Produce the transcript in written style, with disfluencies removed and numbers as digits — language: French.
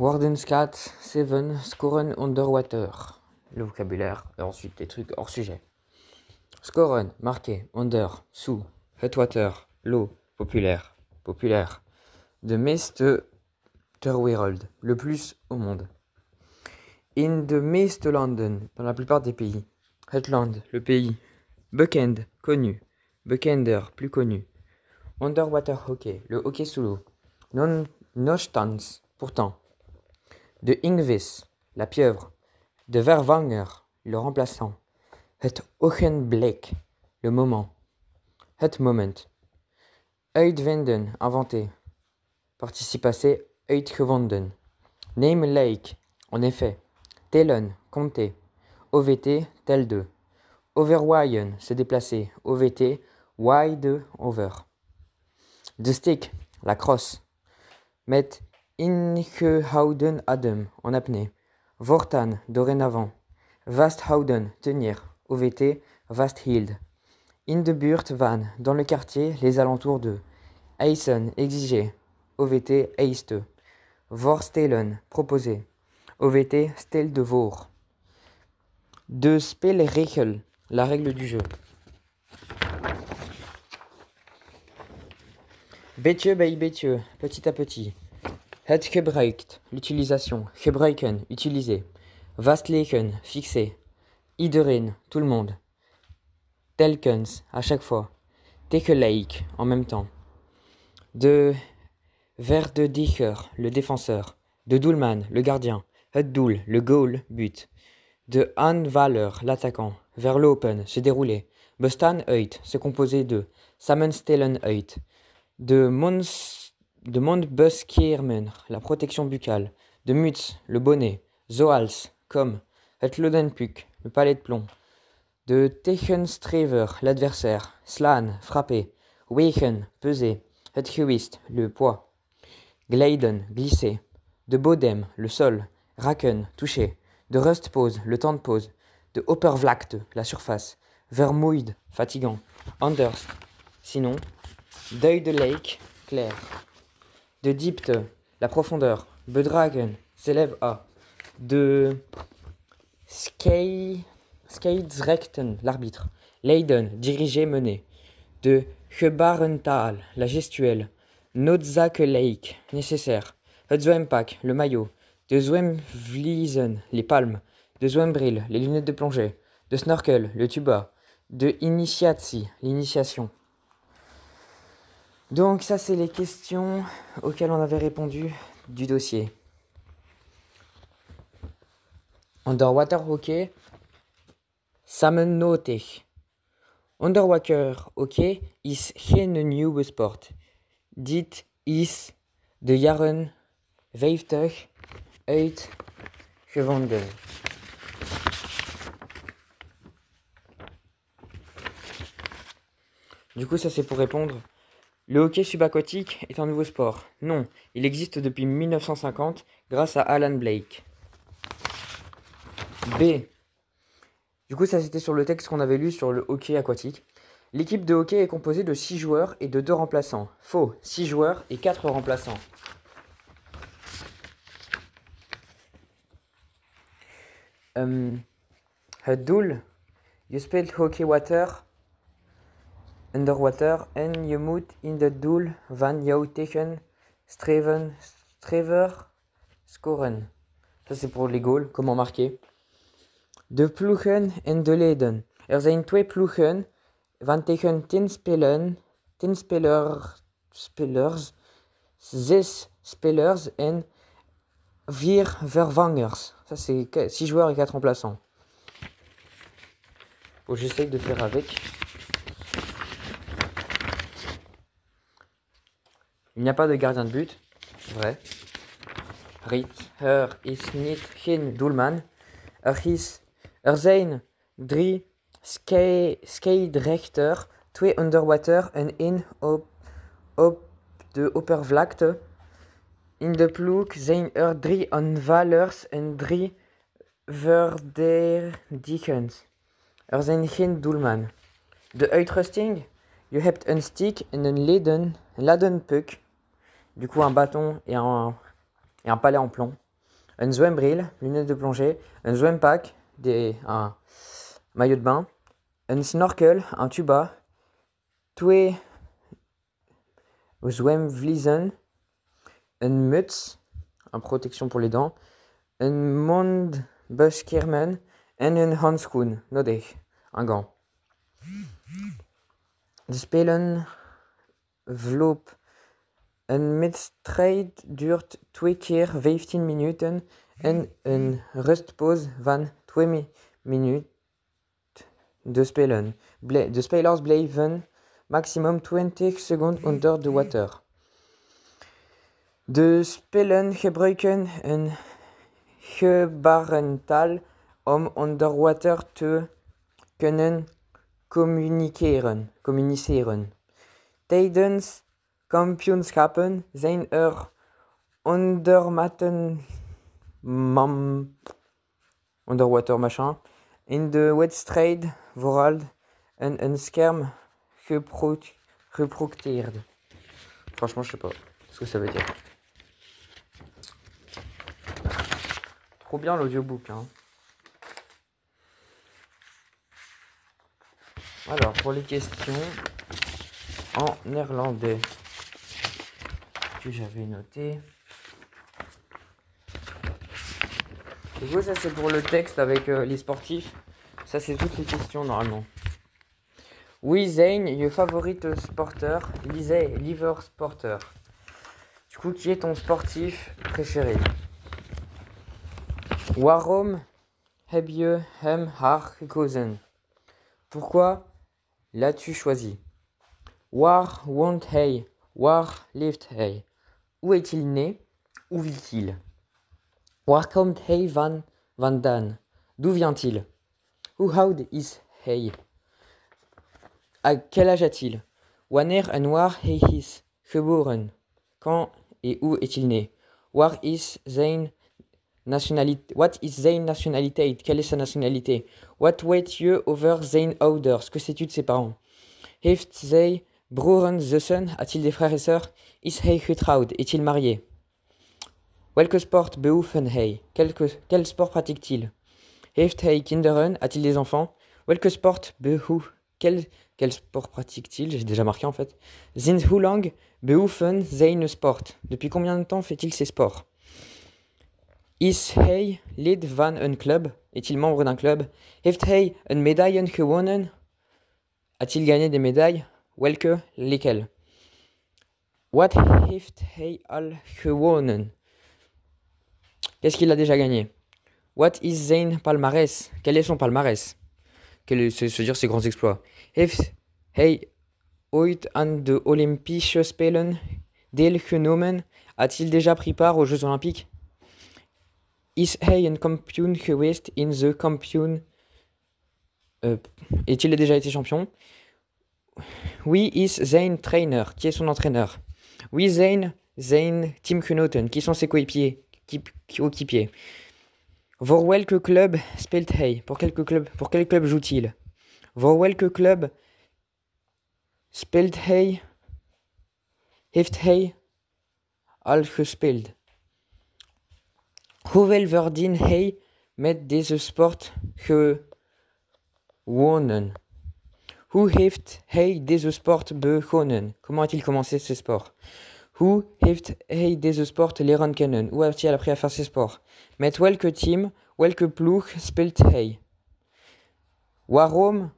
Wardenskat 7 scoren underwater. Le vocabulaire et ensuite des trucs hors sujet. Scoren, marqué, under, sous, headwater, l'eau, populaire, populaire. De meeste ter wereld, le plus au monde. In de meeste landen, dans la plupart des pays. Het land, le pays. Bekend, connu. Bekender, plus connu. Underwater hockey, le hockey sous l'eau. Nochtans, pourtant. De Ingvis, la pieuvre. De Vervanger, le remplaçant. Het ogenblik, le moment. Het moment. Uitvinden, inventé. Participe passé, uitgevonden. Name lake, en effet. Tellen, compter. OVT, tel de. Overwaaien, se déplacer. OVT, wide, over. De stick, la crosse. Met ingehouden adem, en apnée. Voortaan, dorénavant. Vasthouden, tenir. OVT, vasthield. In de buurt van, dans le quartier, les alentours de. Eisen, exiger. OVT, eiste. Voorstellen, proposer. OVT, stel de voor. De spelregel, la règle du jeu. Beetje bij beetje, petit à petit. Het gebruikt, l'utilisation. Gebruiken, utiliser. Vastleggen, fixer. Iedereen, tout le monde. Telkens, à chaque fois. Tegelijk, en même temps. De verdediger, le défenseur. De doelman, le gardien. Het doel, le goal, but. De aanvaller, l'attaquant. Verlopen, se dérouler. Bestaan uit, se composer de. Samenstellen uit. De mondbeschermer, la protection buccale. De muts, le bonnet. Zoals, comme. Het lodenpuk, le palais de plomb. De tegenstrever, l'adversaire. Slaan, frapper. Wegen, peser. Het gewicht, le poids. Glijden, glisser. De bodem, le sol. Raken, toucher. De rustpause, le temps de pause. De oppervlakte, la surface. Vermoeid, fatigant. Anders, sinon. Deuil de lake, clair. De diepte, la profondeur. Bedragen, s'élève à. De scheidsrechten, l'arbitre. Leiden, diriger, mener. De gebarentaal, la gestuelle. Noodzakelijk, nécessaire. Het zwempak, le maillot. De zwemvliezen, les palmes. De zwembril, les lunettes de plongée. De snorkel, le tuba. De initiatie, l'initiation. Donc ça, c'est les questions auxquelles on avait répondu du dossier. Underwater hockey, samenotig. Underwater hockey is geen nieuwe sport. Dit is de jaren 50 uitgevonden. Du coup, ça c'est pour répondre. Le hockey subaquatique est un nouveau sport. Non, il existe depuis 1950 grâce à Alan Blake. B. Du coup, ça c'était sur le texte qu'on avait lu sur le hockey aquatique. L'équipe de hockey est composée de 6 joueurs et de 2 remplaçants. Faux, 6 joueurs et 4 remplaçants. Het doel, je speelt hockey water, underwater en je moet in het doel van jouw tegenstrever scoren. Ça c'est pour les goals, comment marquer. De ploegen en de leden. Er zijn 2 ploegen van tegen 10 spelers, 6 spelers en 4 vervangers. Ça c'est 6 joueurs et 4 remplaçants. Bon, j'essaye de faire avec. Il n'y a pas de gardien de but. Vrai. Is niet geen doelman. Er zijn 3 scheidsrechters, 2 underwater en 1 op de oppervlakte. In de ploeg zijn er 3 aanvallers en 3 verdedigers. Er zijn geen doelman. De uitrusting, je hebt een stick en een ladenpuck. Du coup un bâton et un palais en plomb. un zwembril, lunettes de plongée, un zwempak, un maillot de bain, un snorkel, un tuba, twee zwemvliezen, une muts, une protection pour les dents, un mondbeschermen en een handschoen, nodig, un gant. De spelen vloop. Een wedstrijd duurt 2 keer 15 minuten en een rustpauze van 2 minuten de spelen. De spelers blijven maximum 20 seconden onder de water. De spelen gebruiken een gebarentaal om onder water te kunnen communiceren. Tijdens kampioenschappen zijn er underwater machin. In de wedstrijd vooral een scherm geprojecteerd. Franchement, je sais pas ce que ça veut dire. Trop bien l'audiobook, hein. Alors, pour les questions en néerlandais que j'avais noté. Du coup, ça c'est pour le texte avec les sportifs. Ça c'est toutes les questions normalement. Wie zijn je favoriete sporter? Liver sporter. Du coup, qui est ton sportif préféré? Waarom heb je haar gekozen? Pourquoi l'as-tu choisi? Waar woont hij? Waar leeft hij? Où est-il né? Où vit-il? Waar komt hij vandaan? D'où vient-il? Hoe oud is hij? À quel âge a-t-il? Wanneer en waar hij is geboren? Quand et où est-il né? Wat is zijn nationaliteit? Quelle est sa nationalité? Wat weet je over zijn ouders? Que sais-tu de ses parents? Heeft zij broeren, zussen? A-t-il des frères et sœurs? Is hij getrouwd? Est-il marié? Welke sport beoefen hij? Quel sport pratique-t-il? Heeft hij kinderen? A-t-il des enfants? Welke sport quel sport pratique-t-il? J'ai déjà marqué en fait. Sinds hoe lang beoefen zijn sport? Depuis combien de temps fait-il ses sports? Is hij lid van een club? Est-il membre d'un club? Heeft hij een medaille gewonnen? A-t-il gagné des médailles? Welke? Lesquelles? Wat heeft hij al gewonnen? Qu'est-ce qu'il a déjà gagné? What is zijn palmarès? Quel est son palmarès? C'est-à-dire ses grands exploits. Heeft hij ooit aan de Olympische Spelen deelgenomen? A-t-il déjà pris part aux Jeux Olympiques? Is hij een kampioen geweest in de kampioen? Est-il déjà été champion? Wie is zijn trainer? Qui est son entraîneur? Wie zijn zijn teamgenoten? Qui sont ses coéquipiers? Voor welke club speelt hij? Pour quel club joue-t-il? Voor welke club speelt hij? Heeft hij al gespeeld? Hoeveel verdient hij met deze sport gewonnen? Hoe heeft hij deze sport begonnen? Comment a-t-il commencé ce sport? Hoe heeft hij deze sport leren kennen? Hoe heeft-il appris à faire ces sports? Met welke team, welke ploeg speelt hij? Waarom